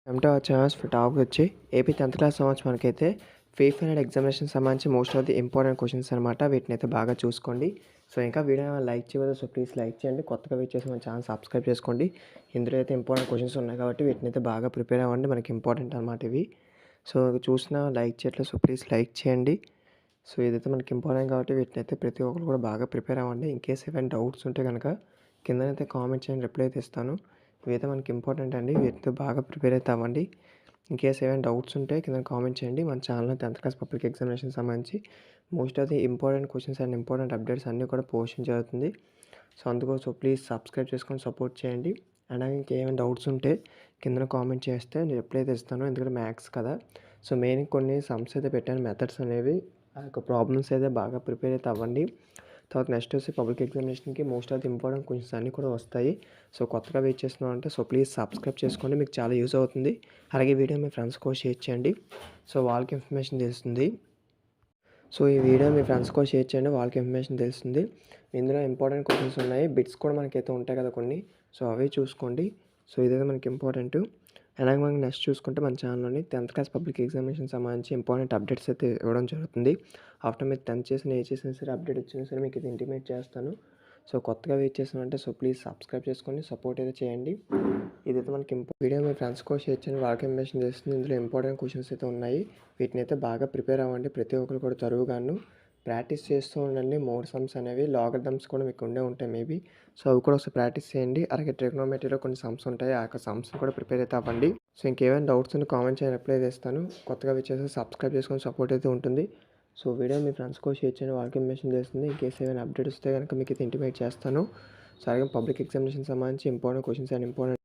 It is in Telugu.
Welcome to our channels for topic వచ్చి ఏపీ 10th క్లాస్ సంబంధించి మనకైతే ఫ్రీ ఫైనల్ ఎగ్జామినేషన్ సంబంధించి most of the important questions అనమాట. వీటిని అయితే బాగా చూసుకోండి. సో ఇంకా వీడియో లైక్ చేయలేదు, సో ప్లీజ్ లైక్ చేయండి. కొత్తగా వచ్చేసి మన ఛానల్ సబ్స్క్రైబ్ చేసుకోండి. ఇందులో అయితే ఇంపార్టెంట్ క్వశ్చన్స్ ఉన్నాయి కాబట్టి వీటిని అయితే బాగా ప్రిపేర్ అవ్వండి. మనకి ఇంపార్టెంట్ అనమాట ఇవి. సో చూసినా లైక్ చేయట్లేదు, సో ప్లీజ్ లైక్ చేయండి. సో ఇదైతే మనకి ఇంపార్టెంట్ కాబట్టి వీటిని అయితే ప్రతి ఒక్కరు కూడా బాగా ప్రిపేర్ అవ్వండి. ఇన్ కేస్ ఏమైనా డౌట్స్ ఉంటే కనుక కిందనైతే కామెంట్ చేయండి, రిప్లై అయితే ఇస్తాను. ఇవైతే మనకి ఇంపార్టెంట్ అండి. వీటితో బాగా ప్రిపేర్ అయితే అవ్వండి. ఇన్ కేస్ ఏమైనా డౌట్స్ ఉంటే కింద కామెంట్ చేయండి. మన ఛానల్లో 10th క్లాస్ పబ్లిక్ ఎగ్జామినేషన్ సంబంధించి most of the important questions and important updates అన్నీ కూడా పోస్ట్ జరుగుతుంది. సో అందుకోసం ప్లీజ్ సబ్స్క్రైబ్ చేసుకొని సపోర్ట్ చేయండి. అండ్ ఇంకేమైనా డౌట్స్ ఉంటే కింద కామెంట్ చేస్తే నేను రిప్లై అయితే ఇస్తాను. ఎందుకంటే మ్యాథ్స్ కదా. సో మెయిన్ కొన్ని సమ్స్ అయితే పెట్టాను, మెథడ్స్ అనేవి ఆ యొక్క ప్రాబ్లమ్స్ అయితే బాగా ప్రిపేర్ అయితే అవ్వండి. తర్వాత నెక్స్ట్ వచ్చి పబ్లిక్ ఎగ్జామినేషన్కి most of the important questions అన్నీ కూడా వస్తాయి. సో కొత్తగా వెయిట్ చేస్తున్నాం అంటే సో ప్లీజ్ సబ్స్క్రైబ్ చేసుకోండి, మీకు చాలా యూజ్ అవుతుంది. అలాగే వీడియో మీ ఫ్రెండ్స్ కూడా షేర్ చేయండి, సో వాళ్ళకి ఇన్ఫర్మేషన్ తెలుస్తుంది. సో ఈ వీడియో మీ ఫ్రెండ్స్ కూడా షేర్ చేయండి, వాళ్ళకి ఇన్ఫర్మేషన్ తెలుస్తుంది. ఇందులో ఇంపార్టెంట్ క్వశ్చన్స్ ఉన్నాయి, బిట్స్ కూడా మనకైతే ఉంటాయి కదా కొన్ని. సో అవి చూసుకోండి. సో ఇదైతే మనకి ఇంపార్టెంట్. అలాగే మనకి నెక్స్ట్ చూసుకుంటే మన ఛానల్లోని 10th క్లాస్ పబ్లిక్ ఎగ్జామినేషన్ సంబంధించి ఇంపార్టెంట్ అప్డేట్స్ అయితే ఇవ్వడం జరుగుతుంది. ఆఫ్టర్ మీరు 10th చేసిన ఏ చేసినా సరే అప్డేట్ వచ్చినా సరే మీకు ఇది ఇంటిమేట్ చేస్తాను. సో కొత్తగా వెయిట్ చేస్తున్నారంటే సో ప్లీజ్ సబ్స్క్రైబ్ చేసుకోండి, సపోర్ట్ అయితే చేయండి. ఇదైతే మనకి వీడియో మీ ఫ్రెండ్స్ కూడా షేర్ చేయండి, వాళ్ళకి ఇన్ఫర్మేషన్ చేస్తుంది. ఇందులో ఇంపార్టెంట్ క్వశ్చన్స్ అయితే ఉన్నాయి. వీటిని అయితే బాగా ప్రిపేర్ అవ్వండి. ప్రతి ఒక్కరు కూడా తరువుగాను ప్రాక్టీస్ చేస్తూ ఉండండి. మోర్ సమ్స్ అనేవి లాగరిథమ్స్ కూడా మీకు ఉండే ఉంటాయి మేబీ. సో అవి కూడా ఒకసారి ప్రాక్టీస్ చేయండి. అలాగే ట్రిగ్నోమెట్రీలో కొన్ని సమ్స్ ఉంటాయి, ఆ యొక్క సమ్స్ని కూడా ప్రిపేర్ అయితే అవ్వండి. సో ఇంకేమైనా డౌట్స్ ఉంటే కామెంట్ చేయండి, రిప్లై చేస్తాను. కొత్తగా వచ్చేసి సబ్స్క్రైబ్ చేసుకొని సపోర్ట్ అయితే ఉంటుంది. సో వీడియో మీ ఫ్రెండ్స్ కూడా షేర్ చేయండి, వాళ్ళకి ఇన్ఫర్మేషన్ చేస్తుంది. ఇన్ కేసు ఏమైనా అప్డేట్ వస్తే కనుక మీకు అయితే ఇంటిమేట్ చేస్తాను. సో అలాగే పబ్లిక్ ఎగ్జామినేషన్ సంబంధించి ఇంపార్టెంట్ క్వశ్చన్స్ అండ్ ఇంపార్టెంట్